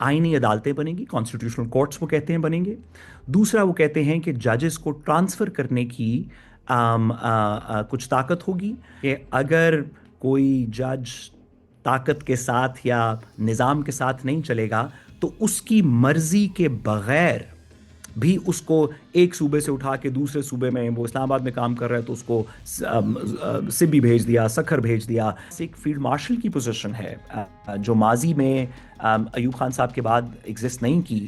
आईनी अदालतें बनेंगी, कॉन्स्टिट्यूशनल कोर्ट्स वो कहते हैं बनेंगे। दूसरा वो कहते हैं कि जजेस को ट्रांसफ़र करने की कुछ ताकत होगी, कि अगर कोई जज ताकत के साथ या निज़ाम के साथ नहीं चलेगा तो उसकी मर्जी के बगैर भी उसको एक सूबे से उठा के दूसरे सूबे में, वो इस्लामाबाद में काम कर रहा है तो उसको सिब्बी भेज दिया, सखर भेज दिया। एक फील्ड मार्शल की पोजीशन है जो माजी में अयूब खान साहब के बाद एग्जिस्ट नहीं की।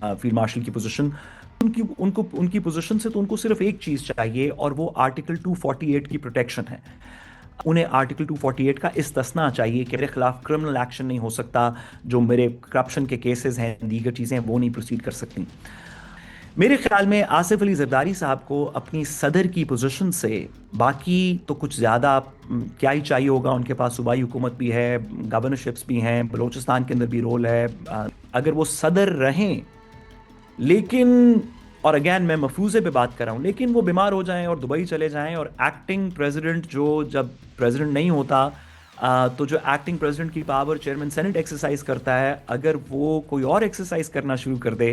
फील्ड मार्शल की पोजीशन, उनकी पोजीशन से तो उनको सिर्फ एक चीज चाहिए और वो आर्टिकल 248 की प्रोटेक्शन है। उन्हें आर्टिकल 248 का इस्तिस्ना चाहिए कि मेरे खिलाफ क्रिमिनल एक्शन नहीं हो सकता, जो मेरे करप्शन के केसेस हैं, दीगर चीज़ें हैं, वो नहीं प्रोसीड कर सकती। मेरे ख्याल में आसिफ अली जरदारी साहब को अपनी सदर की पोजीशन से बाकी तो कुछ ज़्यादा क्या ही चाहिए होगा। उनके पास सूबाई हुकूमत भी है, गवर्नरशिप्स भी हैं, बलूचिस्तान के अंदर भी रोल है। अगर वो सदर रहें, लेकिन, और अगेन मैं मफरूज़े पे बात कर रहा हूँ, लेकिन वो बीमार हो जाएं और दुबई चले जाएं और एक्टिंग प्रेसिडेंट, जो जब प्रेसिडेंट नहीं होता तो जो एक्टिंग प्रेसिडेंट की पावर चेयरमैन सेनेट एक्सरसाइज करता है, अगर वो कोई और एक्सरसाइज करना शुरू कर दे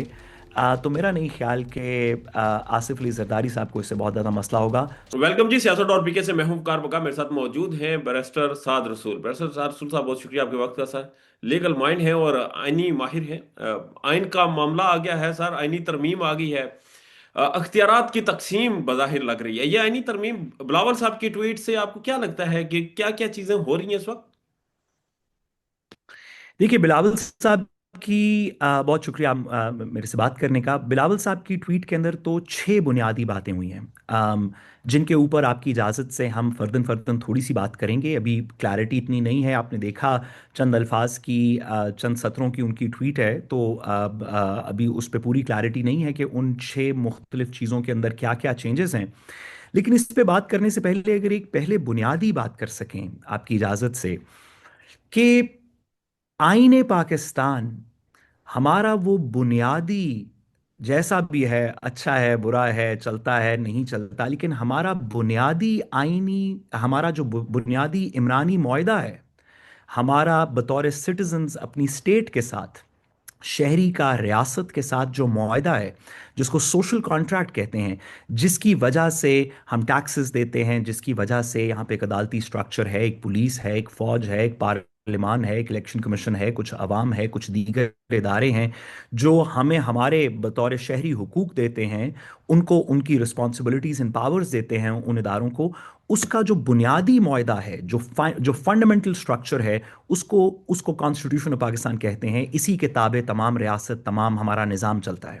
तो मेरा नहीं ख्याल कि आसिफ अली जरदारी साहब को इससे बहुत ज़्यादा मसला होगा। वेलकम जी, सियासत और पीके से मैं हूं कार बका। मेरे साथ मौजूद हैं बैरिस्टर साद रसूल। बैरिस्टर साद रसूल साहब, बहुत शुक्रिया आपके वक्त का सर। लीगल माइंड है और आईनी माहिर हैं। आइन का मामला आ गया है सर, आईनी तरमीम आ गई है। अख्तियारात की तकसीम बज़ाहिर लग रही है। ये आईनी तरमीम, बिलावल साहब की ट्वीट से आपको क्या लगता है कि क्या क्या चीजें हो रही हैं इस वक्त? देखिए, बिलावल साहब की बहुत शुक्रिया मेरे से बात करने का। बिलावल साहब की ट्वीट के अंदर तो छह बुनियादी बातें हुई हैं, जिनके ऊपर आपकी इजाज़त से हम फर्दन फर्दन थोड़ी सी बात करेंगे। अभी क्लैरिटी इतनी नहीं है, आपने देखा चंद अल्फाज की, चंद सत्रों की उनकी ट्वीट है, तो अभी उस पर पूरी क्लैरिटी नहीं है कि उन छह मुख्तलिफ चीज़ों के अंदर क्या क्या चेंजेस हैं। लेकिन इस पे बात करने से पहले अगर एक पहले बुनियादी बात कर सकें आपकी इजाज़त से, कि आईने पाकिस्तान हमारा वो बुनियादी, जैसा भी है, अच्छा है बुरा है, चलता है नहीं चलता, लेकिन हमारा बुनियादी आईनी, हमारा जो बुनियादी इमरानी मुआहदा है, हमारा बतौर सिटीजन्स अपनी स्टेट के साथ, शहरी का रियासत के साथ जो मुआहदा है, जिसको सोशल कॉन्ट्रैक्ट कहते हैं, जिसकी वजह से हम टैक्सेस देते हैं, जिसकी वजह से यहाँ पे एक अदालती स्ट्रक्चर है, एक पुलिस है, एक फौज है, एक पार्लियामान है, एक इलेक्शन कमीशन है, कुछ अवाम है, कुछ दीगर इदारे हैं जो हमें हमारे बतौर शहरी हुकूक देते हैं, उनको उनकी रिस्पॉन्सिबिलिटीज एंड पावर्स देते हैं उन इदारों को। उसका जो बुनियादी मुआहदा है, जो फंडामेंटल स्ट्रक्चर है, उसको उसको कॉन्स्टिट्यूशन ऑफ पाकिस्तान कहते हैं। इसी के ताबे तमाम रियासत, तमाम हमारा निज़ाम चलता है।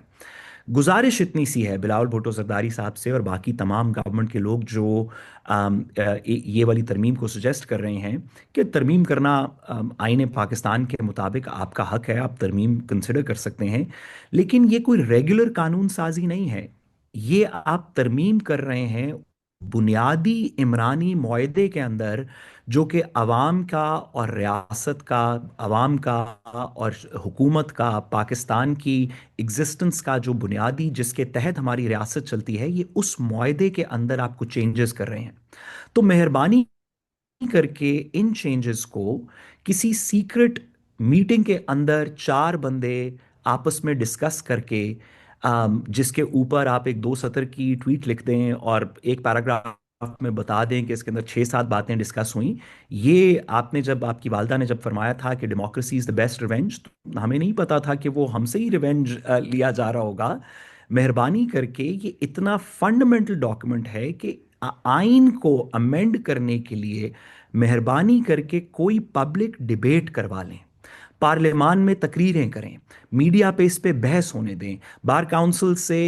गुजारिश इतनी सी है बिलावल भुट्टो जरदारी साहब से और बाकी तमाम गवर्नमेंट के लोग जो ये वाली तरमीम को सजेस्ट कर रहे हैं, कि तरमीम करना आईने पाकिस्तान के मुताबिक आपका हक है, आप तरमीम कंसिडर कर सकते हैं, लेकिन ये कोई रेगुलर कानून साजी नहीं है। ये आप तरमीम कर रहे हैं बुनियादी इमरानी मुआहदे के अंदर, जो कि अवाम का और रियासत का, अवाम का और हुकूमत का, पाकिस्तान की एग्जिस्टेंस का जो बुनियादी, जिसके तहत हमारी रियासत चलती है, ये उस मुआहदे के अंदर आपको चेंजेस कर रहे हैं। तो मेहरबानी करके इन चेंजेस को किसी सीक्रेट मीटिंग के अंदर चार बंदे आपस में डिस्कस करके, जिसके ऊपर आप एक 2 सत्र की ट्वीट लिख दें और एक पैराग्राफ में बता दें कि इसके अंदर 6-7 बातें डिस्कस हुई। ये आपने, जब आपकी वालदा ने जब फरमाया था कि democracy is the best revenge, तो हमें नहीं पता था कि वो हमसे ही रिवेंज लिया जा रहा होगा। मेहरबानी करके, ये इतना फंडामेंटल डॉक्यूमेंट है कि आइन को अमेंड करने के लिए मेहरबानी करके कोई पब्लिक डिबेट करवा लें, पार्लियामान में तकरीरें करें, मीडिया पे इस पे बहस होने दें, बार काउंसिल से,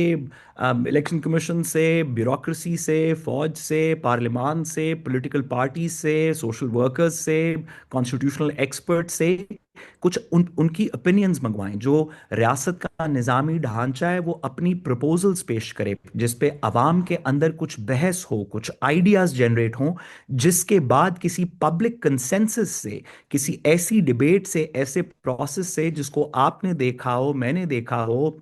इलेक्शन कमीशन से, ब्यूरोक्रेसी से, फौज से, पार्लियामान से, पॉलिटिकल पार्टी से, सोशल वर्कर्स से, कॉन्स्टिट्यूशनल एक्सपर्ट से कुछ उनकी ओपिनियंस मंगवाएं। जो रियासत का निज़ामी ढांचा है, वो अपनी प्रपोजल्स पेश करे, जिस पे अवाम के अंदर कुछ बहस हो, कुछ आइडियाज जनरेट हों, जिसके बाद किसी पब्लिक कंसेंसस से, किसी ऐसी डिबेट से, ऐसे प्रोसेस से, जिसको आपने देखा हो, मैंने देखा हो,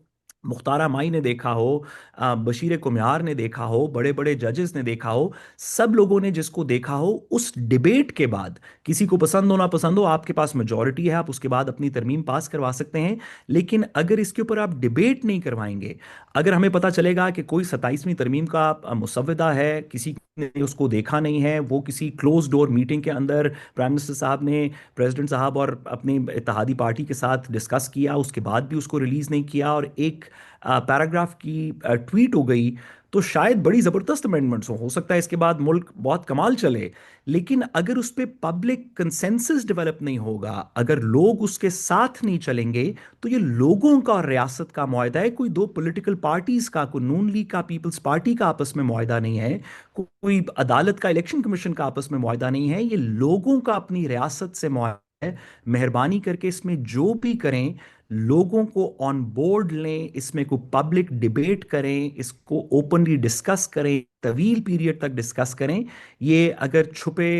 मुख्तार माई ने देखा हो, बशीर कुम्हार ने देखा हो, बड़े बड़े जजेस ने देखा हो, सब लोगों ने जिसको देखा हो, उस डिबेट के बाद, किसी को पसंद हो ना पसंद हो, आपके पास मेजॉरिटी है, आप उसके बाद अपनी तरमीम पास करवा सकते हैं। लेकिन अगर इसके ऊपर आप डिबेट नहीं करवाएंगे, अगर हमें पता चलेगा कि कोई 27वीं तरमीम का मुसव्वदा है, किसी ने उसको देखा नहीं है, वो किसी क्लोज डोर मीटिंग के अंदर प्राइम मिनिस्टर साहब ने प्रेसिडेंट साहब और अपनी इत्तेहादी पार्टी के साथ डिस्कस किया, उसके बाद भी उसको रिलीज नहीं किया, और एक पैराग्राफ की ट्वीट हो गई, तो शायद बड़ी जबरदस्त अमेंडमेंट्स हो सकता है इसके बाद मुल्क बहुत कमाल चले। लेकिन अगर उस पर पब्लिक कंसेंसस डेवलप नहीं होगा, अगर लोग उसके साथ नहीं चलेंगे, तो ये लोगों का और रियासत का मुआहदा है, कोई दो पॉलिटिकल पार्टीज का, कोई नून लीग का, पीपल्स पार्टी का आपस में मुआहदा नहीं है, कोई अदालत का, इलेक्शन कमीशन का आपस में मुआहदा नहीं है, ये लोगों का अपनी रियासत से मुआहदा है। मेहरबानी करके इसमें जो भी करें, लोगों को ऑन बोर्ड लें, इसमें को पब्लिक डिबेट करें, इसको ओपनली डिस्कस करें, तवील पीरियड तक डिस्कस करें। ये अगर छुपे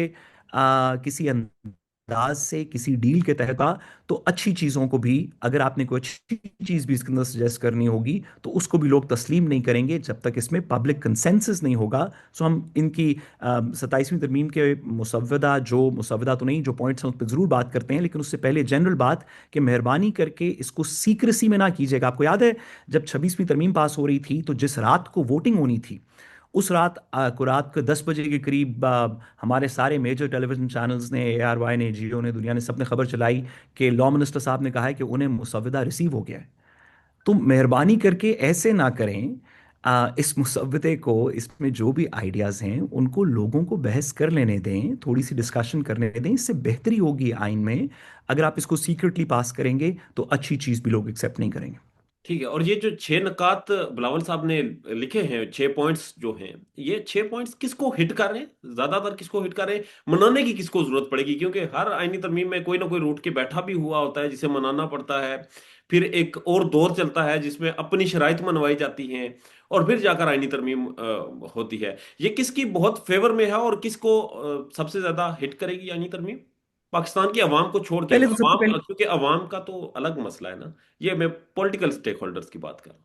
किसी अंदाज से, किसी डील के तहत तो अच्छी चीज़ों को भी, अगर आपने कोई अच्छी चीज़ भी इसके अंदर सजेस्ट करनी होगी, तो उसको भी लोग तस्लीम नहीं करेंगे जब तक इसमें पब्लिक कंसेंसस नहीं होगा। सो हम इनकी 27वीं तरमीम के मुसव्वदा तो नहीं, जो पॉइंट्स हैं उस पर ज़रूर बात करते हैं, लेकिन उससे पहले जनरल बात, कि मेहरबानी करके इसको सीक्रेसी में ना कीजिएगा। आपको याद है जब 26वीं तरमीम पास हो रही थी, तो जिस रात को वोटिंग होनी थी, उस रात को रात के 10 बजे के करीब हमारे सारे मेजर टेलीविजन चैनल्स ने, ARY ने, जियो ने, दुनिया ने, सबने खबर चलाई कि लॉ मिनिस्टर साहब ने कहा है कि उन्हें मुसव्वदा रिसीव हो गया है। तो मेहरबानी करके ऐसे ना करें। इस मुसव्वदे को, इसमें जो भी आइडियाज़ हैं उनको लोगों को बहस कर लेने दें, थोड़ी सी डिस्कशन करने दें, इससे बेहतरी होगी आइन में। अगर आप इसको सीक्रेटली पास करेंगे तो अच्छी चीज़ भी लोग एक्सेप्ट नहीं करेंगे। ठीक है। और ये जो 6 नुकात बिलावल साहब ने लिखे हैं, 6 पॉइंट्स जो हैं, ये 6 पॉइंट्स किसको हिट कर रहे हैं, ज्यादातर किसको हिट कर रहे हैं? मनाने की किसको जरूरत पड़ेगी? क्योंकि हर आईनी तरमीम में कोई ना कोई रूठ के बैठा भी हुआ होता है जिसे मनाना पड़ता है। फिर एक और दौर चलता है जिसमें अपनी शराइत मनवाई जाती हैं, और फिर जाकर आईनी तरमीम होती है। ये किसकी बहुत फेवर में है और किसको सबसे ज्यादा हिट करेगी आईनी तरमीम? पाकिस्तान की आवाम को छोड़ के, पहले तो सबसे अवाम, पहले क्योंकि अवाम का तो अलग मसला है ना। ये मैं पॉलिटिकल स्टेक होल्डर्स की बात कर रहा हूँ।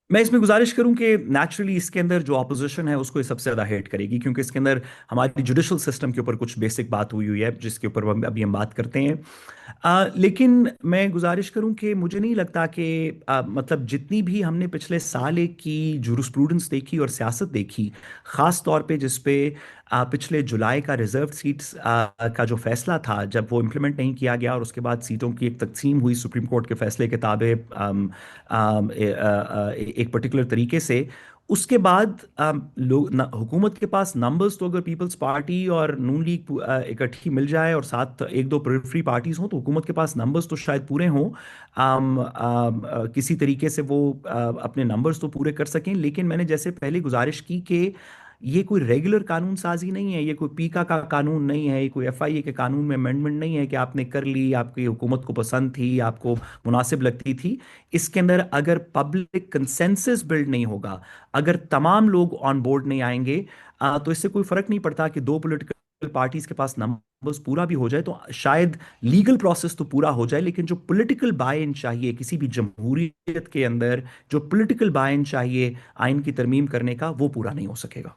मैं इसमें गुजारिश करूं कि नेचुरली इसके अंदर जो ऑपोजिशन है उसको ये सबसे ज़्यादा हेट करेगी, क्योंकि इसके अंदर हमारी जुडिशल सिस्टम के ऊपर कुछ बेसिक बात हुई हुई है जिसके ऊपर अभी हम बात करते हैं। लेकिन मैं गुजारिश करूं कि मुझे नहीं लगता कि मतलब जितनी भी हमने पिछले साल एक की जूरिस्प्रूडेंस देखी और सियासत देखी, ख़ास तौर पे जिस पे पिछले जुलाई का रिजर्व सीट्स का जो फैसला था, जब वो इम्प्लीमेंट नहीं किया गया और उसके बाद सीटों की एक तकसीम हुई सुप्रीम कोर्ट के फैसले के ताबे एक पर्टिकुलर तरीके से, उसके बाद लोग हुकूमत के पास नंबर्स, तो अगर पीपल्स पार्टी और नून लीग इकट्ठी मिल जाए और साथ एक दो प्रेफरी पार्टीज हों, तो हुकूमत के पास नंबर्स तो शायद पूरे हों, किसी तरीके से वो अपने नंबर्स तो पूरे कर सकें। लेकिन मैंने जैसे पहले गुजारिश की कि ये कोई रेगुलर कानून साजी नहीं है, ये कोई पीका का कानून नहीं है, ये कोई FIA के कानून में अमेंडमेंट नहीं है कि आपने कर ली, आपकी हुकूमत को पसंद थी, आपको मुनासिब लगती थी। इसके अंदर अगर पब्लिक कंसेंसस बिल्ड नहीं होगा, अगर तमाम लोग ऑन बोर्ड नहीं आएंगे, तो इससे कोई फर्क नहीं पड़ता कि दो पॉलिटिकल पार्टीज के पास नंबर्स पूरा भी हो जाए, तो शायद लीगल प्रोसेस तो पूरा हो जाए, लेकिन जो पॉलिटिकल बाय इन चाहिए किसी भी जमहूरियत के अंदर, जो पॉलिटिकल बाय इन चाहिए आइन की तरमीम करने का, वो पूरा नहीं हो सकेगा।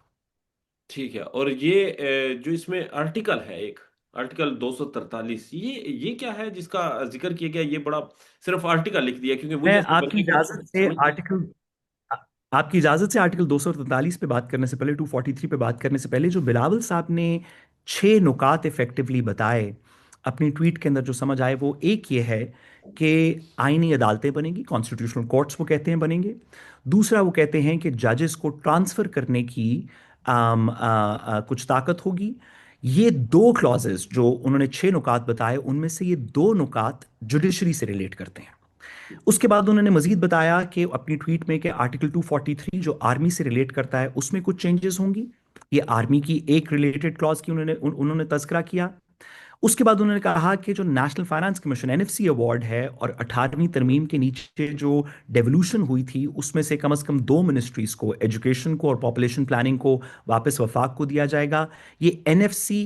ठीक है। और ये जो इसमें आर्टिकल है, एक आर्टिकल 243, ये क्या है जिसका जिक्र किया गया? ये बड़ा सिर्फ आर्टिकल लिख दिया, क्योंकि मुझ मैं जैसे आपकी बंदे को इजाजत से समझ नहीं। आर्टिकल आ- आपकी इजाजत से आर्टिकल 243 पे बात करने से पहले, 243 पे बात करने से पहले, जो बिलावल साहब ने 6 नुकात इफेक्टिवली बताए अपनी ट्वीट के अंदर, जो समझ आए, वो एक ये है कि आईनी अदालतें बनेंगी, कॉन्स्टिट्यूशनल कोर्ट्स वो कहते हैं बनेंगे। दूसरा, वो कहते हैं कि जजेस को ट्रांसफर करने की कुछ ताकत होगी। ये दो क्लॉजेस जो उन्होंने 6 नुकात बताए, उनमें से ये 2 नुकात जुडिशरी से रिलेट करते हैं। उसके बाद उन्होंने मजीद बताया कि अपनी ट्वीट में कि आर्टिकल 243 जो आर्मी से रिलेट करता है उसमें कुछ चेंजेस होंगी। ये आर्मी की एक रिलेटेड क्लॉज की उन्होंने तस्करा किया। उसके बाद उन्होंने कहा कि जो national finance commission NFC award है, और 18वीं तरमीम के नीचे जो डेवोल्यूशन हुई थी, उसमें से कम से कम दो मिनिस्ट्रीज को, एजुकेशन को और पॉपुलेशन प्लानिंग को, वापस वफाक को दिया जाएगा। ये NFC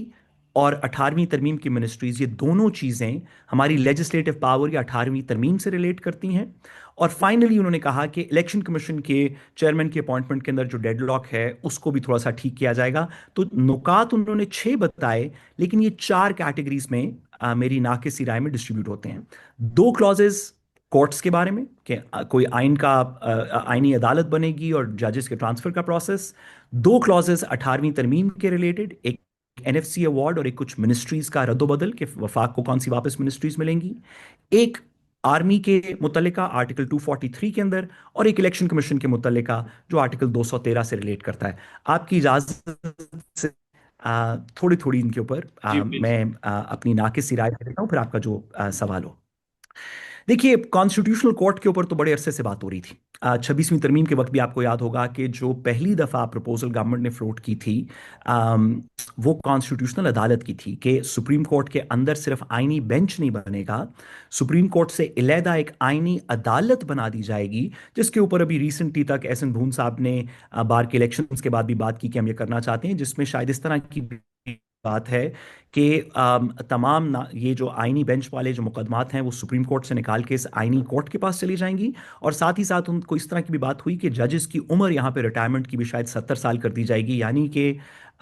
और 18वीं तरमीम की मिनिस्ट्रीज, ये दोनों चीज़ें हमारी लेजिस्लेटिव पावर या 18वीं तरमीम से रिलेट करती हैं। और फाइनली उन्होंने कहा कि इलेक्शन कमीशन के चेयरमैन की अपॉइंटमेंट के अंदर जो डेडलॉक है उसको भी थोड़ा सा ठीक किया जाएगा। तो नुकात उन्होंने 6 बताए, लेकिन ये 4 कैटेगरीज में मेरी नाकिसी राय में डिस्ट्रीब्यूट होते हैं। 2 क्लॉजेस कोर्ट्स के बारे में कि कोई आइन का आइनी अदालत बनेगी और जजेस के ट्रांसफर का प्रोसेस। 2 क्लॉजेस 18वीं तरमीम के रिलेटेड, एक एनएफसी अवार्ड और एक कुछ मिनिस्ट्रीज का रद्दोबदल कि वफाक को कौन सी वापस मिनिस्ट्रीज मिलेंगी। एक आर्मी के मुतल्लिका आर्टिकल 243 के अंदर, और एक इलेक्शन कमीशन के मुतल्लिका जो आर्टिकल 213 से रिलेट करता है। आपकी इजाजत से थोड़ी थोड़ी इनके ऊपर जी प्लीज। मैं अपनी नाकिस राय देता हूँ, फिर आपका जो सवाल हो। देखिए, कॉन्स्टिट्यूशनल कोर्ट के ऊपर तो बड़े अरसे से बात हो रही थी। 26वीं तरमीम के वक्त भी आपको याद होगा कि जो पहली दफ़ा प्रपोजल गवर्नमेंट ने फ्लोट की थी, अम, वो कॉन्स्टिट्यूशनल अदालत की थी कि सुप्रीम कोर्ट के अंदर सिर्फ आईनी बेंच नहीं बनेगा, सुप्रीम कोर्ट से इलेहदा एक आईनी अदालत बना दी जाएगी, जिसके ऊपर अभी रिसेंटली तक एहसन भून साहब ने बार के इलेक्शंस के बाद भी बात की कि हम ये करना चाहते हैं, जिसमें शायद इस तरह की बात है कि ये जो आईनी बेंच वाले जो मुकदमात हैं वो सुप्रीम कोर्ट से निकाल के इस आईनी कोर्ट के पास चली जाएंगी। और साथ ही साथ उनको इस तरह की भी बात हुई कि जजेस की उम्र यहाँ पे रिटायरमेंट की भी शायद 70 साल कर दी जाएगी, यानी कि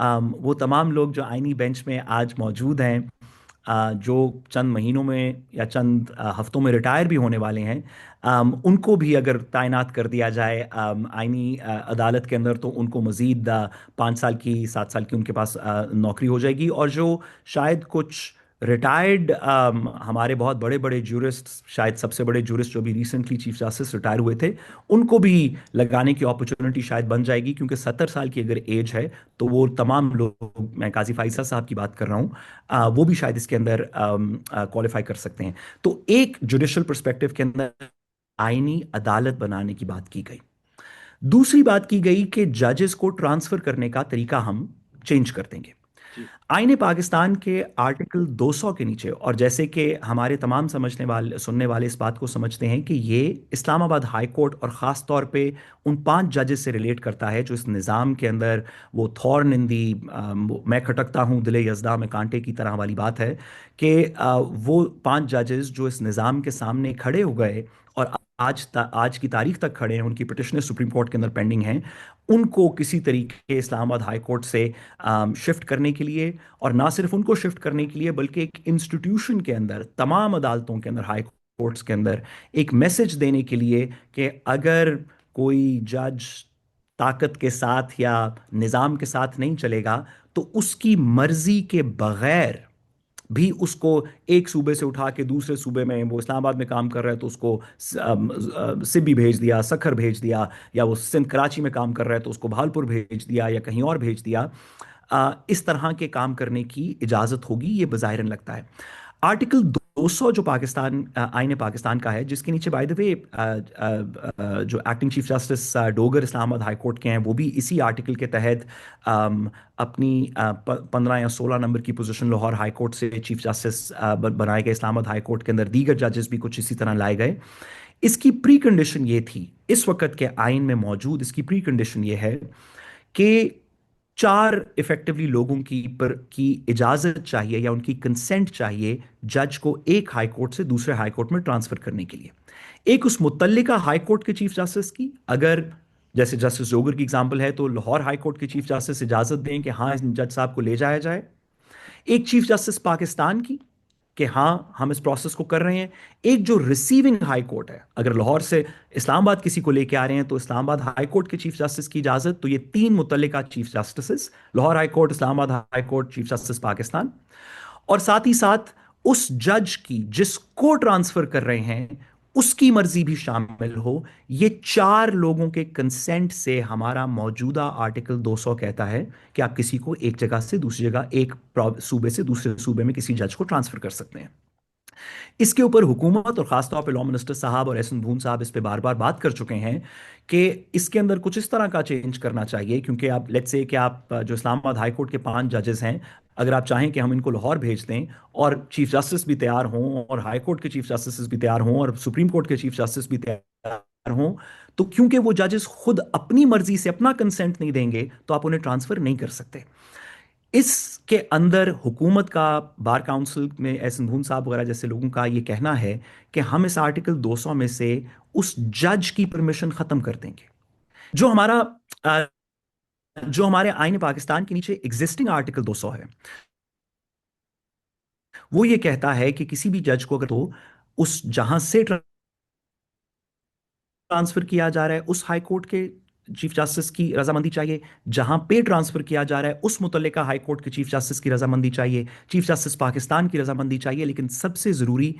वो तमाम लोग जो आईनी बेंच में आज मौजूद हैं, जो चंद महीनों में या चंद हफ्तों में रिटायर भी होने वाले हैं, उनको भी अगर तैनात कर दिया जाए आईनी अदालत के अंदर, तो उनको मज़ीद 5 साल की 7 साल की उनके पास नौकरी हो जाएगी। और जो शायद कुछ रिटायर्ड हमारे बहुत बड़े बड़े जूरिस्ट, शायद सबसे बड़े जूरिस्ट जो भी रिसेंटली चीफ जस्टिस रिटायर हुए थे, उनको भी लगाने की अपॉर्चुनिटी शायद बन जाएगी, क्योंकि 70 साल की अगर एज है तो वो तमाम लोग, मैं काजी फाइसा साहब की बात कर रहा हूँ, वो भी शायद इसके अंदर क्वालिफाई कर सकते हैं। तो एक जुडिशल पर्सपेक्टिव के अंदर आईनी अदालत बनाने की बात की गई। दूसरी बात की गई कि जजेस को ट्रांसफर करने का तरीका हम चेंज कर देंगे। जी आईने पाकिस्तान के आर्टिकल 200 के नीचे, और जैसे कि हमारे तमाम समझने वाले सुनने वाले इस बात को समझते हैं कि ये इस्लामाबाद हाई कोर्ट और ख़ास तौर पे उन 5 जजेस से रिलेट करता है जो इस निज़ाम के अंदर वो थॉर्न इन दी, मैं खटकता हूँ दिले यज़दा में कांटे की तरह वाली बात है कि वो 5 जजेस जो इस निज़ाम के सामने खड़े हो गए और आज की तारीख तक खड़े हैं, उनकी पिटिशनें सुप्रीम कोर्ट के अंदर पेंडिंग हैं, उनको किसी तरीके इस्लामाबाद हाई कोर्ट से शिफ्ट करने के लिए, और ना सिर्फ उनको शिफ्ट करने के लिए बल्कि एक इंस्टीट्यूशन के अंदर, तमाम अदालतों के अंदर, हाई कोर्ट्स के अंदर एक मैसेज देने के लिए कि अगर कोई जज ताकत के साथ या निज़ाम के साथ नहीं चलेगा, तो उसकी मर्जी के बगैर भी उसको एक सूबे से उठा के दूसरे सूबे में, वो इस्लामाबाद में काम कर रहा है तो उसको सिब्बी भेज दिया, सखर भेज दिया, या वो सिंध कराची में काम कर रहा है तो उसको भालपुर भेज दिया या कहीं और भेज दिया, इस तरह के काम करने की इजाज़त होगी। ये बज़ाहिरन लगता है। आर्टिकल 200 जो पाकिस्तान आईन पाकिस्तान का है, जिसके नीचे बाय द वे जो acting chief justice Dogar Islamabad high court के हैं, वो भी इसी आर्टिकल के तहत अपनी 15 या 16 नंबर की पोजीशन लाहौर हाई कोर्ट से चीफ जस्टिस बनाए गए। इस्लामाबाद हाई कोर्ट के अंदर दीगर जजेस भी कुछ इसी तरह लाए गए। इसकी प्री कंडीशन ये थी, इस वक्त के आइन में मौजूद इसकी प्री कंडीशन ये है कि 4 इफेक्टिवली लोगों की इजाजत चाहिए या उनकी कंसेंट चाहिए जज को एक हाई कोर्ट से दूसरे हाई कोर्ट में ट्रांसफर करने के लिए। एक उस मुतल्लिका हाई कोर्ट के चीफ जस्टिस की, अगर जैसे जस्टिस जोगर की एग्जांपल है तो लाहौर हाई कोर्ट के चीफ जस्टिस इजाजत दें कि हाँ, इस जज साहब को ले जाया जाए। एक चीफ जस्टिस पाकिस्तान की कि हाँ, हम इस प्रोसेस को कर रहे हैं। एक जो रिसीविंग हाई कोर्ट है, अगर लाहौर से इस्लामाबाद किसी को लेके आ रहे हैं तो इस्लामाबाद हाई कोर्ट के चीफ जस्टिस की इजाजत। तो ये 3 मुतल्लिका chief justice, Lahore high court, Islamabad high court, chief justice Pakistan. और साथ ही साथ उस जज की जिसको ट्रांसफर कर रहे हैं उसकी मर्जी भी शामिल हो। ये 4 लोगों के कंसेंट से हमारा मौजूदा आर्टिकल 200 कहता है कि आप किसी को एक जगह से दूसरी जगह, एक सूबे से दूसरे सूबे में किसी जज को ट्रांसफर कर सकते हैं। इसके ऊपर हुकूमत और खासतौर पर लॉ मिनिस्टर साहब और एहसन भून साहब इस पे बार बार बात कर चुके हैं कि इसके अंदर कुछ इस तरह का चेंज करना चाहिए, क्योंकि आप लेट्स से कि आप जो इस्लामाबाद हाई कोर्ट के 5 जजेस हैं, अगर आप चाहें कि हम इनको लाहौर भेज दें और चीफ जस्टिस भी तैयार हों और हाई कोर्ट के चीफ जस्टिस भी तैयार हों और सुप्रीम कोर्ट के चीफ जस्टिस भी तैयार हों, तो क्योंकि वो जजेस खुद अपनी मर्जी से अपना कंसेंट नहीं देंगे तो आप उन्हें ट्रांसफर नहीं कर सकते। इसके अंदर हुकूमत का, बार काउंसिल में एहसन भून साहब वगैरह जैसे लोगों का ये कहना है कि हम इस आर्टिकल 200 में से उस जज की परमिशन खत्म कर देंगे। जो हमारा अ, जो हमारे आईन पाकिस्तान के नीचे एग्जिस्टिंग आर्टिकल 200 है, वो ये कहता है कि किसी भी जज को अगर तो उस जहां से ट्रांसफर किया जा रहा है उस हाई कोर्ट के चीफ जस्टिस की रजामंदी चाहिए, जहां पे ट्रांसफर किया जा रहा है उस मुतल्लिका हाई कोर्ट के चीफ जस्टिस की रजामंदी चाहिए, चीफ जस्टिस पाकिस्तान की रजामंदी चाहिए, लेकिन सबसे जरूरी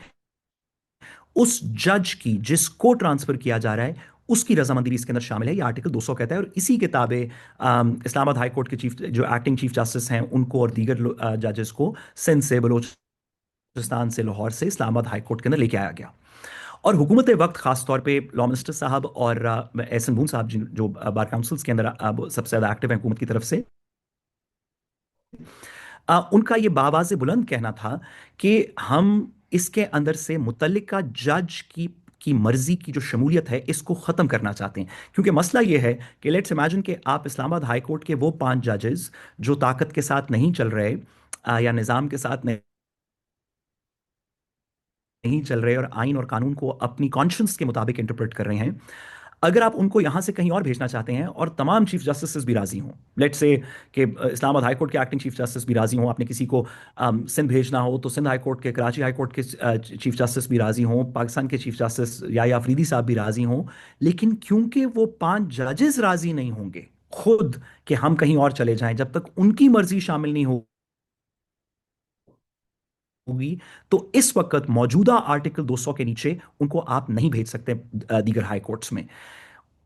उस जज की जिसको ट्रांसफर किया जा रहा है उसकी रजामंदी भी इसके अंदर शामिल है। ये आर्टिकल 200 कहता है। और इसी किताबे इस्लामाबाद हाई कोर्ट के चीफ जो एक्टिंग चीफ जस्टिस हैं उनको और दीगर जजेस को सिंध से, बलोचिस्तान से, लाहौर से इस्लामाबाद हाई कोर्ट के अंदर लेके आया गया। और हुकूमत वक्त खास तौर पे लॉ मिनिस्टर साहब और एहसन बून साहब जो बार काउंसिल्स के अंदर अब सबसे ज्यादा एक्टिव है हुकूमत की तरफ से, उनका ये बावाज़ बुलंद कहना था कि हम इसके अंदर से मुतल्लिका जज की मर्जी की जो शमूलियत है इसको ख़त्म करना चाहते हैं। क्योंकि मसला ये है कि लेट्स इमेजिन कि आप इस्लामाबाद हाई कोर्ट के वो 5 जजेस जो ताकत के साथ नहीं चल रहे, या निज़ाम के साथ नहीं चल रहे और आइन और कानून को अपनी कॉन्शियंस के मुताबिक इंटरप्रेट कर रहे हैं, अगर आप उनको यहां से कहीं और भेजना चाहते हैं और तमाम चीफ जस्टिस भी राजी हों, लेट्स से कि इस्लामाबाद हाई कोर्ट के एक्टिंग चीफ जस्टिस भी राजी हों, आपने किसी को सिंध भेजना हो तो सिंध हाई कोर्ट के, कराची हाई कोर्ट के चीफ जस्टिस भी राजी हों, पाकिस्तान के चीफ जस्टिस या अफरीदी साहब भी राजी हों, लेकिन क्योंकि वो 5 जजेस राजी नहीं होंगे खुद कि हम कहीं और चले जाएं, जब तक उनकी मर्जी शामिल नहीं होगी, तो इस वक्त मौजूदा आर्टिकल 200 के नीचे उनको आप नहीं भेज सकते दीगर हाई कोर्ट्स में।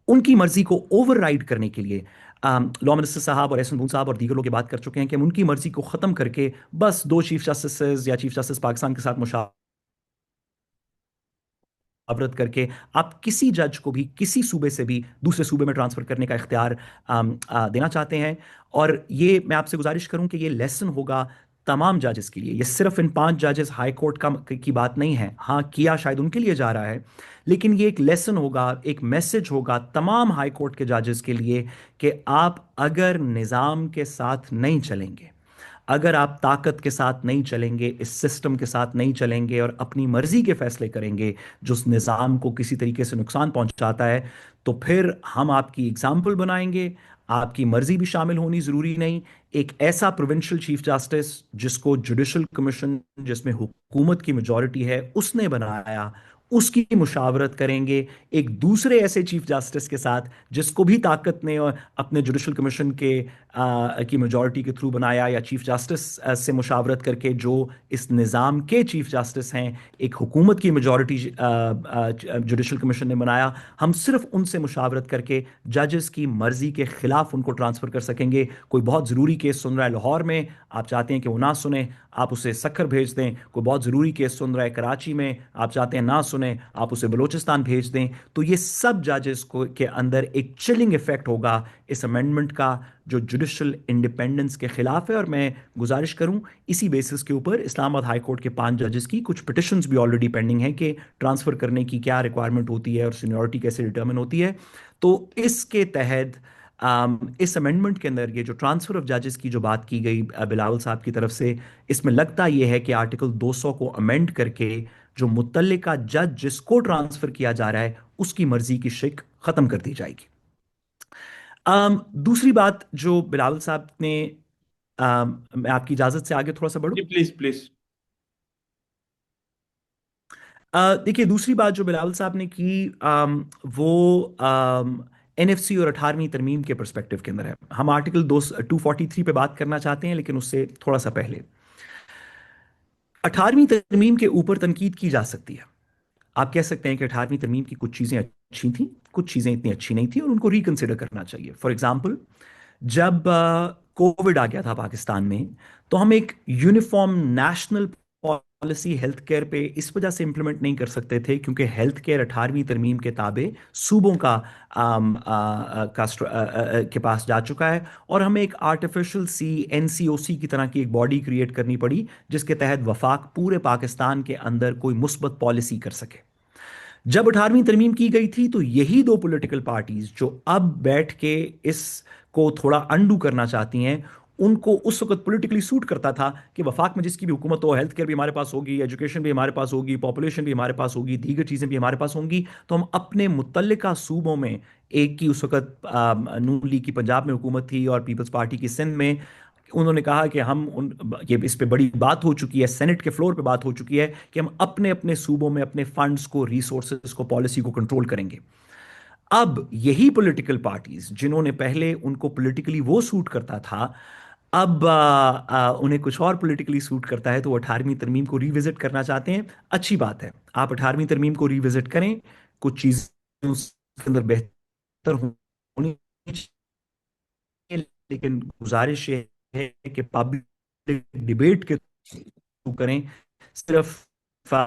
उनकी मर्जी को ओवरराइड करने के लिए लॉ मिनिस्टर साहब और एहसन बून साहब और दीगर लोग ये बात कर चुके हैं कि हम उनकी मर्जी को खत्म करके बस 2 चीफ जस्टिस या चीफ जस्टिस पाकिस्तान के साथ मुशावरत करके आप किसी जज को भी किसी सूबे से भी दूसरे सूबे में ट्रांसफर करने का इख्तियार देना चाहते हैं। और ये मैं आपसे गुजारिश करूं कि ये लेसन होगा तमाम जजेस के लिए। ये सिर्फ इन 5 जजेस हाई कोर्ट का की बात नहीं है, हाँ किया शायद उनके लिए जा रहा है, लेकिन ये एक लेसन होगा, एक मैसेज होगा तमाम हाई कोर्ट के जजेस के लिए कि आप अगर निज़ाम के साथ नहीं चलेंगे, अगर आप ताकत के साथ नहीं चलेंगे, इस सिस्टम के साथ नहीं चलेंगे और अपनी मर्जी के फैसले करेंगे जो उस निज़ाम को किसी तरीके से नुकसान पहुंचाता है, तो फिर हम आपकी एग्जाम्पल बनाएंगे। आपकी मर्जी भी शामिल होनी ज़रूरी नहीं, एक ऐसा प्रोविंशियल चीफ जस्टिस जिसको जुडिशल कमीशन, जिसमें हुकूमत की मेजॉरिटी है, उसने बनाया, उसकी मुशावरत करेंगे एक दूसरे ऐसे चीफ जस्टिस के साथ जिसको भी ताकत ने और अपने जुडिशल कमीशन की मेजॉरिटी के थ्रू बनाया, या चीफ जस्टिस से मुशावरत करके जो इस निज़ाम के चीफ जस्टिस हैं, एक हुकूमत की मेजॉरिटी जुडिशल कमीशन ने बनाया। हम सिर्फ उनसे मुशावरत करके जजेस की मर्जी के खिलाफ उनको ट्रांसफ़र कर सकेंगे। कोई बहुत ज़रूरी केस सुन रहा है लाहौर में, आप चाहते हैं कि वो ना सुने, आप उसे सक्खर भेज दें। कोई बहुत ज़रूरी केस सुन रहा है कराची में, आप चाहते हैं ना सुने, आप उसे बलूचिस्तान भेज दें। तो ये सब जजेस को के अंदर एक चिलिंग इफेक्ट होगा इस अमेंडमेंट का, जो जुडिशल इंडिपेंडेंस के खिलाफ है। और मैं गुजारिश करूं इसी बेसिस के ऊपर इस्लामाबाद हाई कोर्ट के 5 जजेस की कुछ पिटिशंस भी ऑलरेडी पेंडिंग है कि ट्रांसफ़र करने की क्या रिक्वायरमेंट होती है और सीनियरिटी कैसे डिटर्मिन होती है। तो इसके तहत इस अमेंडमेंट के अंदर ये जो ट्रांसफर ऑफ जजेस की जो बात की गई बिलावल साहब की तरफ से, इसमें लगता यह है कि आर्टिकल 200 को अमेंड करके जो मुतल्लिका जज जिसको ट्रांसफर किया जा रहा है उसकी मर्जी की शिक खत्म कर दी जाएगी। दूसरी बात जो बिलावल साहब ने, मैं आपकी इजाजत से आगे थोड़ा सा बढ़ूं। जी प्लीज प्लीज। देखिए दूसरी बात जो बिलावल साहब ने की, वो एनएफसी और 18वीं तरमीम के पर्सपेक्टिव के अंदर है। हम आर्टिकल 243 पे बात करना चाहते हैं, लेकिन उससे थोड़ा सा पहले 18वीं तरमीम के ऊपर तनकीद की जा सकती है। आप कह सकते हैं कि 18वीं तरमीम की कुछ चीज़ें अच्छी थी, कुछ चीज़ें इतनी अच्छी नहीं थी और उनको रिकंसिडर करना चाहिए। फॉर एग्जाम्पल, जब कोविड आ गया था पाकिस्तान में, तो हम एक uniform national policy health care पे इस वजह से इंप्लीमेंट नहीं कर सकते थे क्योंकि हेल्थ केयर 18वीं तरमीम के ताबे सूबों के पास जा चुका है, और हमें एक आर्टिफिशियल सी एनसीओसी की तरह की एक बॉडी क्रिएट करनी पड़ी जिसके तहत वफाक पूरे पाकिस्तान के अंदर कोई मुस्बत पॉलिसी कर सके। जब 18वीं तरमीम की गई थी तो यही 2 पॉलिटिकल पार्टीज जो अब बैठ के इस को थोड़ा अंडू करना चाहती हैं, उनको उस वक्त पॉलिटिकली सूट करता था कि वफाक में जिसकी भी हुकूमत हो, हेल्थ केयर भी हमारे पास होगी, एजुकेशन भी हमारे पास होगी, पॉपुलेशन भी हमारे पास होगी, दीगर चीज़ें भी हमारे पास होंगी, तो हम अपने मुतल्लिका सूबों में, एक की उस वक्त नून लीग की पंजाब में हुकूमत थी और पीपल्स पार्टी की सिंध में, उन्होंने कहा कि हम उन ये इस पे बड़ी बात हो चुकी है, सेनेट के फ्लोर पे बात हो चुकी है कि हम अपने अपने सूबों में अपने फंड्स को, रिसोर्सेज को, पॉलिसी को कंट्रोल करेंगे। अब यही पॉलिटिकल पार्टीज जिन्होंने पहले उनको पॉलिटिकली वो सूट करता था, अब उन्हें कुछ और पॉलिटिकली सूट करता है, तो वो 18वीं तरमीम को रिविजिट करना चाहते हैं। अच्छी बात है, आप 18वीं तरमीम को रिविजिट करें, कुछ चीजें उसके अंदर बेहतर होनी चाहिए, लेकिन गुजारिश ये है कि पब्लिक डिबेट के थ्रू करें, सिर्फ अ,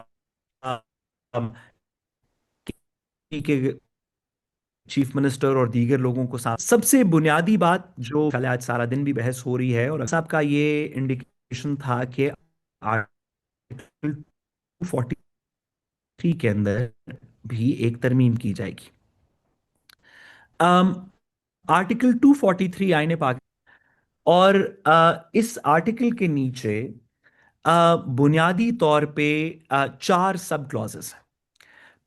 के चीफ मिनिस्टर और दीगर लोगों को साथ। सबसे बुनियादी बात जो कल आज सारा दिन भी बहस हो रही है, और साहब का ये इंडिकेशन था कि आर्टिकल 243 के अंदर भी एक तरमीम की जाएगी। अम, आर्टिकल 243 आईने पाक, और इस आर्टिकल के नीचे बुनियादी तौर पे चार सब क्लॉजेस हैं।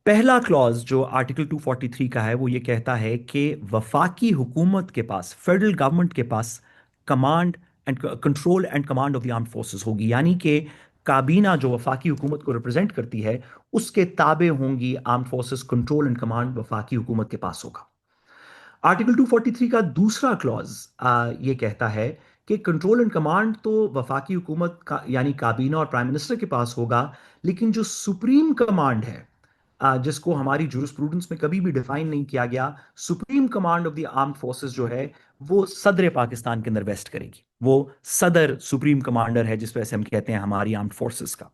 पहला क्लॉज जो आर्टिकल 243 का है वो ये कहता है कि वफाकी हुकूमत के पास, फेडरल गवर्नमेंट के पास command and control and command of the armed forces होगी, यानी कि काबीना जो वफाकी हुकूमत को रिप्रेजेंट करती है उसके ताबे होंगी armed forces, control and command वफाकी हुकूमत के पास होगा। आर्टिकल 243 का दूसरा क्लॉज ये कहता है कि कंट्रोल एंड कमांड तो वफाकी हुकूमत का यानी काबीना और प्राइम मिनिस्टर के पास होगा, लेकिन जो सुप्रीम कमांड है, जिसको हमारी जूरिस्प्रूडेंस में कभी भी डिफाइन नहीं किया गया, supreme command of the armed forces जो है वो सदर पाकिस्तान के अंदर वेस्ट करेगी। वो सदर सुप्रीम कमांडर है, जिस वजह से हम कहते हैं हमारी आर्म्ड फोर्सेस का।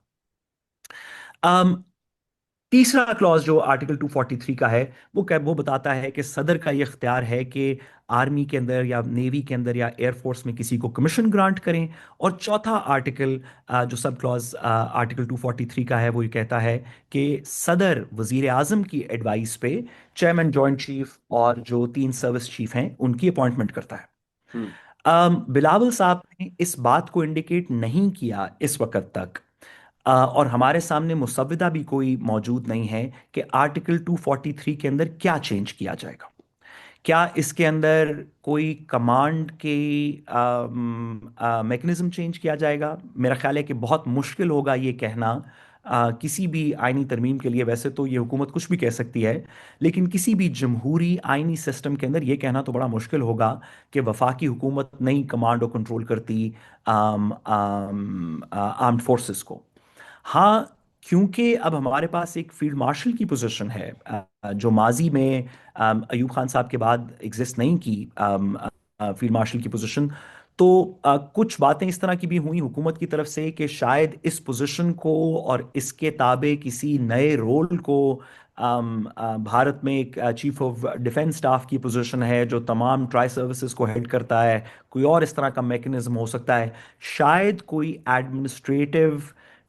तीसरा क्लॉज जो आर्टिकल 243 का है वो बताता है कि सदर का ये इख्तियार है कि आर्मी के अंदर या नेवी के अंदर या एयरफोर्स में किसी को कमीशन ग्रांट करें। और चौथा आर्टिकल जो सब क्लॉज आर्टिकल 243 का है वो ये कहता है कि सदर वजीर आजम की एडवाइस पे चेयरमैन जॉइंट चीफ और जो तीन सर्विस चीफ हैं उनकी अपॉइंटमेंट करता है। हम्म। बिलावल साहब ने इस बात को इंडिकेट नहीं किया इस वक्त तक, और हमारे सामने मुसव्विदा भी कोई मौजूद नहीं है कि आर्टिकल 243 के अंदर क्या चेंज किया जाएगा। क्या इसके अंदर कोई कमांड के मैकेनिज्म चेंज किया जाएगा? मेरा ख्याल है कि बहुत मुश्किल होगा ये कहना किसी भी आईनी तरमीम के लिए। वैसे तो ये हुकूमत कुछ भी कह सकती है, लेकिन किसी भी जमहूरी आईनी सिस्टम के अंदर ये कहना तो बड़ा मुश्किल होगा कि वफाकी हुकूमत नहीं कमांड और कंट्रोल करती आर्म्ड फोर्सेस को। हाँ, क्योंकि अब हमारे पास एक फील्ड मार्शल की पोजीशन है, जो माजी में अयूब खान साहब के बाद एग्जिस्ट नहीं की, फील्ड मार्शल की पोजीशन। तो कुछ बातें इस तरह की भी हुई हुकूमत की तरफ से कि शायद इस पोजीशन को और इसके ताबे किसी नए रोल को, भारत में एक चीफ ऑफ डिफेंस स्टाफ की पोजीशन है जो तमाम ट्राई सर्विसेज को हेड करता है, कोई और इस तरह का मैकेनिज्म हो सकता है। शायद कोई एडमिनिस्ट्रेटिव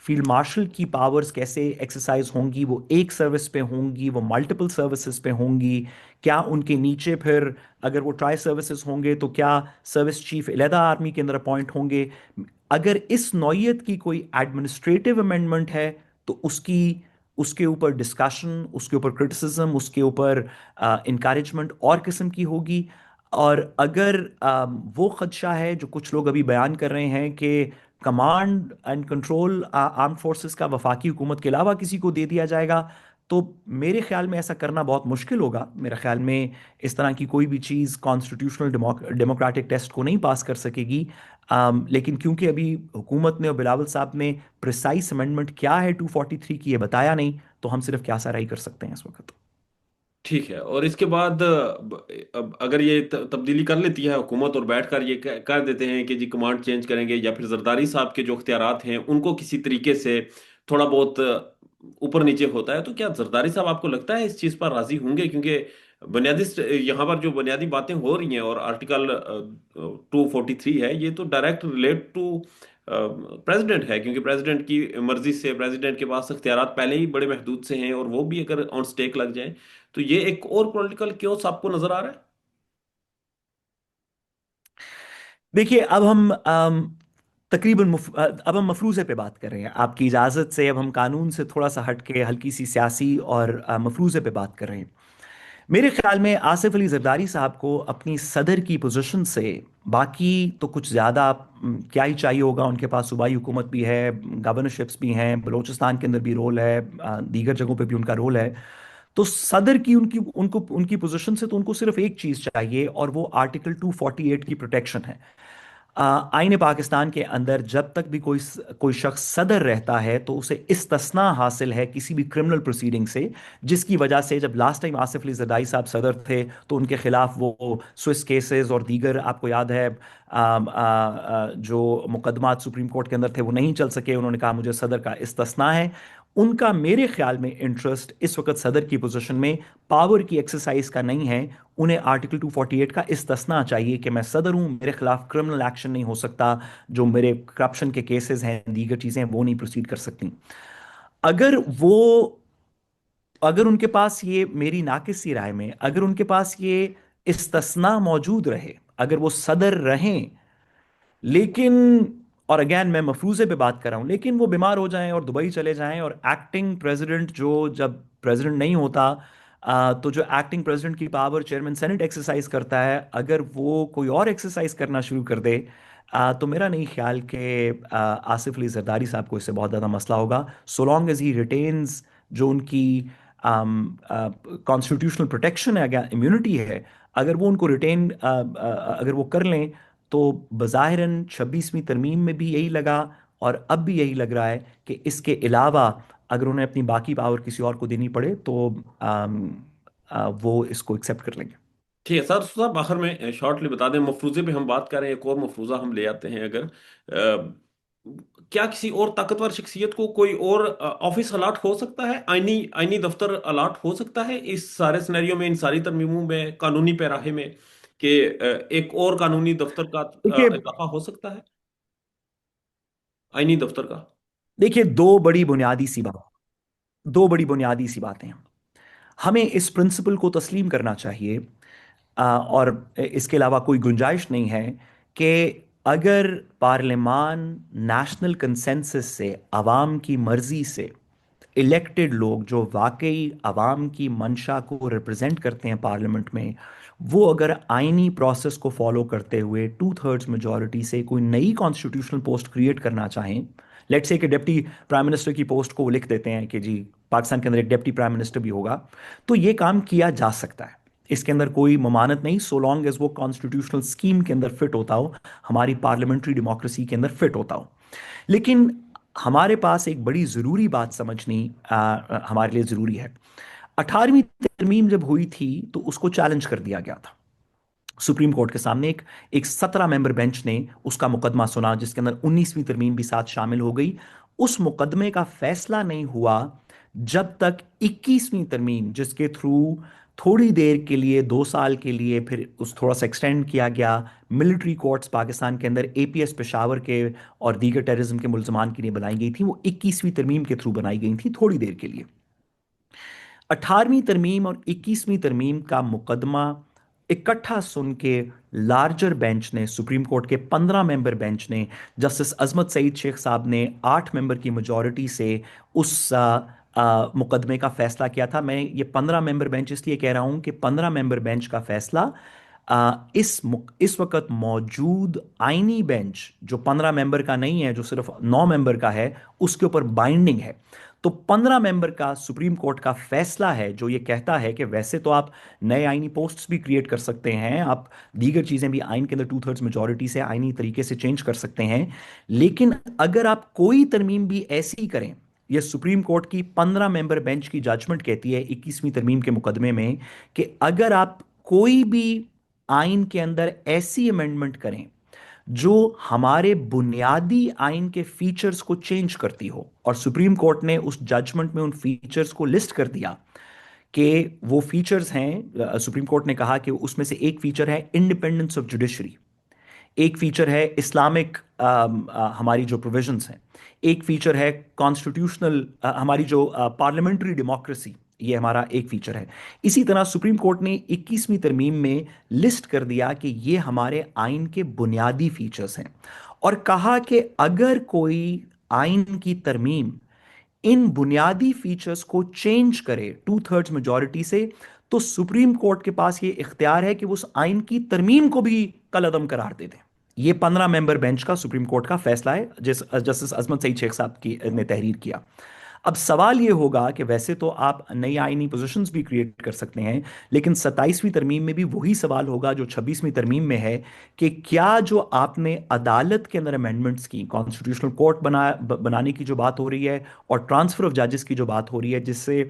फील्ड मार्शल की पावर्स कैसे एक्सरसाइज होंगी, वो एक सर्विस पे होंगी, वो मल्टीपल सर्विसेज पे होंगी? क्या उनके नीचे फिर अगर वो ट्राई सर्विसेज होंगे तो क्या सर्विस चीफ अलहदा आर्मी के अंदर अपॉइंट होंगे? अगर इस नौयत की कोई एडमिनिस्ट्रेटिव अमेंडमेंट है तो उसकी उसके ऊपर डिस्कशन, उसके ऊपर क्रिटिसिज्म, उसके ऊपर इंकरेजमेंट और किस्म की होगी। और अगर वो खदशा है जो कुछ लोग अभी बयान कर रहे हैं कि command and control arm forces का वफाकी हुकूमत के अलावा किसी को दे दिया जाएगा, तो मेरे ख्याल में ऐसा करना बहुत मुश्किल होगा। मेरे ख्याल में इस तरह की कोई भी चीज़ कॉन्स्टिट्यूशनल डेमोक्रेटिक टेस्ट को नहीं पास कर सकेगी। लेकिन क्योंकि अभी हुकूमत ने और बिलावल साहब ने प्रिसाइस अमेंडमेंट क्या है 243 की ये बताया नहीं, तो हम सिर्फ क्या साराई कर सकते हैं इस वक्त। ठीक है। और इसके बाद अब अगर ये तब्दीली कर लेती है हुकूमत और बैठकर ये कर देते हैं कि जी कमांड चेंज करेंगे, या फिर जरदारी साहब के जो अख्तियारात हैं उनको किसी तरीके से थोड़ा बहुत ऊपर नीचे होता है, तो क्या जरदारी साहब आपको लगता है इस चीज पर राजी होंगे? क्योंकि बुनियादी यहाँ पर जो बुनियादी बातें हो रही हैं, और आर्टिकल 243 है, ये तो डायरेक्ट रिलेट टू प्रेसिडेंट है, क्योंकि प्रेसिडेंट की मर्जी से प्रेसिडेंट के पास अख्तियारात पहले ही बड़े महदूद से हैं, और वो भी अगर ऑन स्टेक लग जाए तो ये एक और पॉलिटिकल क्योस आपको नजर आ रहा है? देखिए, अब हम तकरीबन अब हम मफरूज़े पे बात कर रहे हैं, आपकी इजाज़त से। अब हम कानून से थोड़ा सा हट के हल्की सी सियासी और मफरूज़े पे बात कर रहे हैं। मेरे ख्याल में आसिफ अली जरदारी साहब को अपनी सदर की पोजीशन से बाकी तो कुछ ज़्यादा क्या ही चाहिए होगा। उनके पास सूबाई हुकूमत भी है, गवर्नरशिप्स भी हैं, बलूचिस्तान के अंदर भी रोल है, दीगर जगहों पे भी उनका रोल है। तो सदर की उनकी उनको उनकी पोजीशन से तो उनको सिर्फ एक चीज़ चाहिए, और वो आर्टिकल 248 की प्रोटेक्शन है। आईने पाकिस्तान के अंदर जब तक भी कोई शख्स सदर रहता है तो उसे इस्तिस्ना हासिल है किसी भी क्रिमिनल प्रोसीडिंग से, जिसकी वजह से जब लास्ट टाइम आसिफ अली जरदारी साहब सदर थे तो उनके खिलाफ वो स्विस केसेस और दीगर, आपको याद है, जो मुकदमात सुप्रीम कोर्ट के अंदर थे वो नहीं चल सके। उन्होंने कहा मुझे सदर का इस्तिस्ना है। उनका मेरे ख्याल में इंटरेस्ट इस वक्त सदर की पोजीशन में पावर की एक्सरसाइज का नहीं है। उन्हें आर्टिकल 248 का इस्तिस्ना चाहिए कि मैं सदर हूं, मेरे खिलाफ क्रिमिनल एक्शन नहीं हो सकता, जो मेरे करप्शन के केसेस हैं, दीगर चीजें हैं, वो नहीं प्रोसीड कर सकती। अगर वो अगर उनके पास ये, मेरी नाकिसी राय में, अगर उनके पास ये इस्तिस्ना मौजूद रहे, अगर वो सदर रहें, लेकिन, और अगेन मैं मफरूज़े पे बात कर रहा हूं, लेकिन वो बीमार हो जाएं और दुबई चले जाएं, और एक्टिंग प्रेसिडेंट, जो जब प्रेसिडेंट नहीं होता तो जो एक्टिंग प्रेसिडेंट की पावर चेयरमैन सेनेट एक्सरसाइज करता है, अगर वो कोई और एक्सरसाइज करना शुरू कर दे, तो मेरा नहीं ख्याल कि आसिफ अली जरदारी साहब को इससे बहुत ज़्यादा मसला होगा, so long as he retains जो उनकी कॉन्स्टिट्यूशनल प्रोटेक्शन है, अगर इम्यूनिटी है, अगर वो उनको रिटेन, अगर वो कर लें, तो बज़ाहिरन 26वीं तरमीम में भी यही लगा, और अब भी यही लग रहा है कि इसके अलावा अगर उन्हें अपनी बाकी पावर किसी और को देनी पड़े तो वो इसको एक्सेप्ट कर लेंगे। ठीक है सर, साहब आखिर में शॉर्टली बता दें, मफरूजे पे हम बात कर रहे हैं, एक और मफरूजा हम ले आते हैं अगर क्या किसी और ताकतवर शख्सियत को कोई और ऑफिस अलाट हो सकता है, आईनी आईनी दफ्तर अलाट हो सकता है इस सारे सिनेरियो में, इन सारी तरमीमों में, कानूनी पैराहे में, कि एक और कानूनी दफ्तर का देखिए इजाफा हो सकता है, आईनी दफ्तर का? देखिए दो बड़ी बुनियादी सी बातें हैं। हमें इस प्रिंसिपल को तस्लीम करना चाहिए, और इसके अलावा कोई गुंजाइश नहीं है, कि अगर पार्लियामान नेशनल कंसेंसस से, आवाम की मर्जी से इलेक्टेड लोग जो वाकई आवाम की मंशा को रिप्रेजेंट करते हैं पार्लियामेंट में, वो अगर आइनी प्रोसेस को फॉलो करते हुए 2/3 मेजॉरिटी से कोई नई कॉन्स्टिट्यूशनल पोस्ट क्रिएट करना चाहें, लेट्स से कि डिप्टी प्राइम मिनिस्टर की पोस्ट को वो लिख देते हैं कि जी पाकिस्तान के अंदर एक डिप्टी प्राइम मिनिस्टर भी होगा, तो ये काम किया जा सकता है। इसके अंदर कोई ममानत नहीं, सो लॉन्ग एज वो कॉन्स्टिट्यूशनल स्कीम के अंदर फिट होता हो, हमारी पार्लियामेंट्री डेमोक्रेसी के अंदर फिट होता हो। लेकिन हमारे पास एक बड़ी ज़रूरी बात समझनी हमारे लिए ज़रूरी है। 18वीं तरमीम जब हुई थी तो उसको चैलेंज कर दिया गया था सुप्रीम कोर्ट के सामने। एक एक 17 मेंबर बेंच ने उसका मुकदमा सुना, जिसके अंदर 19वीं तरमीम भी साथ शामिल हो गई। उस मुकदमे का फैसला नहीं हुआ जब तक 21वीं तरमीम, जिसके थ्रू थोड़ी देर के लिए, 2 साल के लिए, फिर उस थोड़ा सा एक्सटेंड किया गया, मिलिट्री कोर्ट्स पाकिस्तान के अंदर एपीएस पेशावर के और दीगर टेररिज्म के मुलजमान के लिए बनाई गई थी, वो 21वीं तरमीम के थ्रू बनाई गई थी थोड़ी देर के लिए। 18वीं तरमीम और 21वीं तरमीम का मुकदमा इकट्ठा सुन के लार्जर बेंच ने, सुप्रीम कोर्ट के 15 मेंबर बेंच ने, जस्टिस अजमत सईद शेख साहब ने 8 मेंबर की मेजॉरिटी से उस मुकदमे का फैसला किया था। मैं ये 15 मेंबर बेंच इसलिए कह रहा हूं कि 15 मेंबर बेंच का फैसला इस वक्त मौजूद आईनी बेंच, जो 15 मेंबर का नहीं है, जो सिर्फ 9 मेंबर का है, उसके ऊपर बाइंडिंग है। तो 15 मेंबर का सुप्रीम कोर्ट का फैसला है जो ये कहता है कि वैसे तो आप नए आईनी पोस्ट्स भी क्रिएट कर सकते हैं, आप दीगर चीजें भी आइन के अंदर 2/3 मेजॉरिटी से आईनी तरीके से चेंज कर सकते हैं, लेकिन अगर आप कोई तरमीम भी ऐसी करें, ये सुप्रीम कोर्ट की 15 मेंबर बेंच की जजमेंट कहती है 21वीं तरमीम के मुकदमे में, कि अगर आप कोई भी आइन के अंदर ऐसी अमेंडमेंट करें जो हमारे बुनियादी आइन के फीचर्स को चेंज करती हो, और सुप्रीम कोर्ट ने उस जजमेंट में उन फीचर्स को लिस्ट कर दिया कि वो फीचर्स हैं, सुप्रीम कोर्ट ने कहा कि उसमें से एक फीचर है इंडिपेंडेंस ऑफ जुडिशरी, एक फीचर है इस्लामिक, हमारी जो प्रोविजंस हैं, एक फीचर है कॉन्स्टिट्यूशनल, हमारी जो पार्लियामेंट्री डेमोक्रेसी, ये हमारा एक फीचर है। इसी तरह सुप्रीम कोर्ट ने 21वीं तरमीम में लिस्ट कर दिया कि ये हमारे आइन के बुनियादी फीचर्स हैं, और कहा कि अगर कोई आइन की तरमीम इन बुनियादी फीचर्स को चेंज करे 2/3 मेजॉरिटी से, तो सुप्रीम कोर्ट के पास ये इख्तियार है कि वो उस आइन की तरमीम को भी कल अदम करार दे दें। ये 15 मेंबर बेंच का सुप्रीम कोर्ट का फैसला है, जिस जस्टिस अजमत सईद शेख साहब की ने तहरीर किया। अब सवाल ये होगा कि वैसे तो आप नई आईनी पोजीशंस भी क्रिएट कर सकते हैं, लेकिन 27वीं तरमीम में भी वही सवाल होगा जो 26वीं तरमीम में है, कि क्या जो आपने अदालत के अंदर अमेंडमेंट्स की, कॉन्स्टिट्यूशनल कोर्ट बनाने की जो बात हो रही है और ट्रांसफर ऑफ जजेस की जो बात हो रही है, जिससे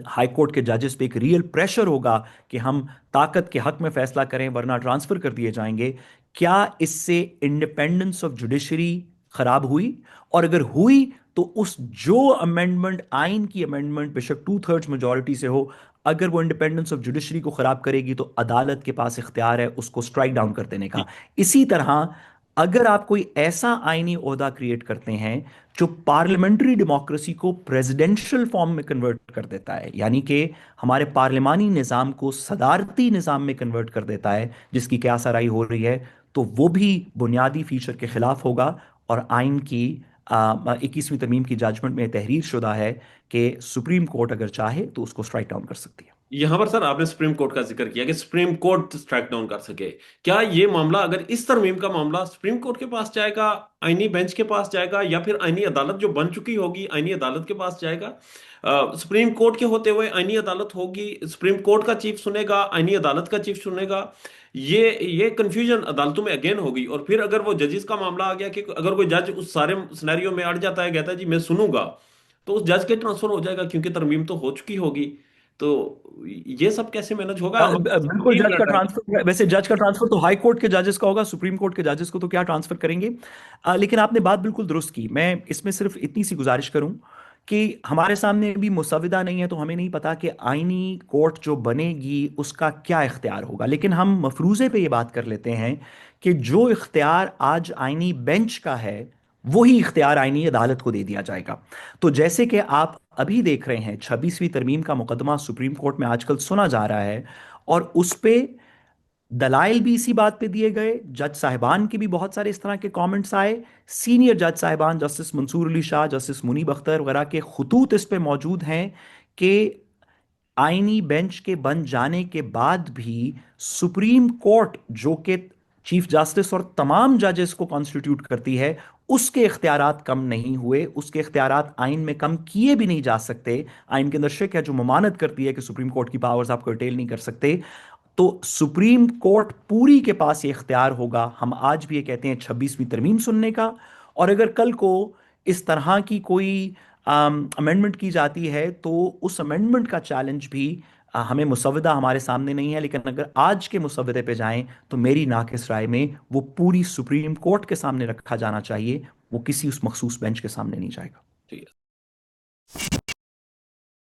हाई कोर्ट के जजेस पे एक रियल प्रेशर होगा कि हम ताकत के हक में फैसला करें वरना ट्रांसफर कर दिए जाएंगे, क्या इससे इंडिपेंडेंस ऑफ जुडिशरी खराब हुई? और अगर हुई तो उस जो अमेंडमेंट, आइन की अमेंडमेंट बेशक 2/3 मेजॉरिटी से हो, अगर वो इंडिपेंडेंस ऑफ जुडिशरी को खराब करेगी तो अदालत के पास इख्तियार है उसको स्ट्राइक डाउन कर देने का। इसी तरह अगर आप कोई ऐसा आईनी ओहदा क्रिएट करते हैं जो पार्लियामेंट्री डेमोक्रेसी को प्रेसिडेंशियल फॉर्म में कन्वर्ट कर देता है, यानी कि हमारे पार्लिमानी निज़ाम को सदारती निज़ाम में कन्वर्ट कर देता है, जिसकी क्या सराही हो रही है, तो वो भी बुनियादी फीचर के खिलाफ होगा। और आइन की 21वीं तरमीम की जजमेंट में तहरीर शुदा है कि सुप्रीम कोर्ट अगर चाहे तो उसको स्ट्राइक डाउन कर सकती है। यहां पर सर आपने सुप्रीम कोर्ट का जिक्र किया कि सुप्रीम कोर्ट स्ट्राइक डाउन कर सके। क्या ये मामला, अगर इस तरमीम का मामला सुप्रीम कोर्ट के पास जाएगा, आईनी बेंच के पास जाएगा, या फिर आईनी अदालत जो बन चुकी होगी आईनी अदालत के पास जाएगा? सुप्रीम कोर्ट के होते हुए आईनी अदालत होगी, सुप्रीम कोर्ट का चीफ सुनेगा, आईनी अदालत का चीफ सुनेगा। ये कंफ्यूजन अदालतों में अगेन होगी। और फिर अगर वो जजेस का मामला आ गया कि अगर कोई जज उस सारे सिनेरियो में अड़ जाता है, कहता है जी मैं सुनूंगा, तो उस जज के ट्रांसफर हो जाएगा क्योंकि तरमीम तो हो चुकी होगी। तो ये सब कैसे मैनेज होगा? हमारे साथ बिल्कुल, टीम जज का लड़ रहा है। ट्रांसफर, वैसे जज का ट्रांसफर तो हाई कोर्ट के जजेस का होगा, सुप्रीम कोर्ट के जजेस को तो क्या ट्रांसफर करेंगे। लेकिन आपने बात बिल्कुल दुरुस्त की। मैं इसमें सिर्फ इतनी सी गुजारिश करूं कि हमारे सामने भी मुसविदा नहीं है, तो हमें नहीं पता कि आईनी कोर्ट जो बनेगी उसका क्या इख्तियार होगा, लेकिन हम मफरूज़े पे ये बात कर लेते हैं कि जो इख्तियार आज आईनी बेंच का है वही इख्तियार आईनी अदालत को दे दिया जाएगा। तो जैसे कि आप अभी देख रहे हैं, 26वीं तरमीम का मुकदमा सुप्रीम कोर्ट में आजकल सुना जा रहा है, और उस पे दलाइल भी इसी बात पे दिए गए, जज साहिबान के भी बहुत सारे इस तरह के कमेंट्स आए, सीनियर जज साहिबान जस्टिस मंसूर अली शाह, जस्टिस मुनीब अख्तर वगैरह के खुतूत इस पे मौजूद हैं कि आईनी बेंच के बन जाने के बाद भी सुप्रीम कोर्ट, जो कि चीफ जस्टिस और तमाम जजेस को कॉन्स्टिट्यूट करती है, उसके इख्तियारात कम नहीं हुए, उसके इख्तियारात आइन में कम किए भी नहीं जा सकते। आइन के अंदर शिक है जो ममानत करती है कि सुप्रीम कोर्ट की पावर्स आप कर्टेल नहीं कर सकते। तो सुप्रीम कोर्ट पूरी के पास ये इख्तियार होगा, हम आज भी ये कहते हैं, 26वीं तरमीम सुनने का। और अगर कल को इस तरह की कोई अमेंडमेंट की जाती है तो उस अमेंडमेंट का चैलेंज भी हमें मुसवदा हमारे सामने नहीं है, लेकिन अगर आज के मुसवदे पे जाएं तो मेरी नाकिस राय में वो पूरी सुप्रीम कोर्ट के सामने रखा जाना चाहिए, वो किसी उस मखसूस बेंच के सामने नहीं जाएगा। ठीक है।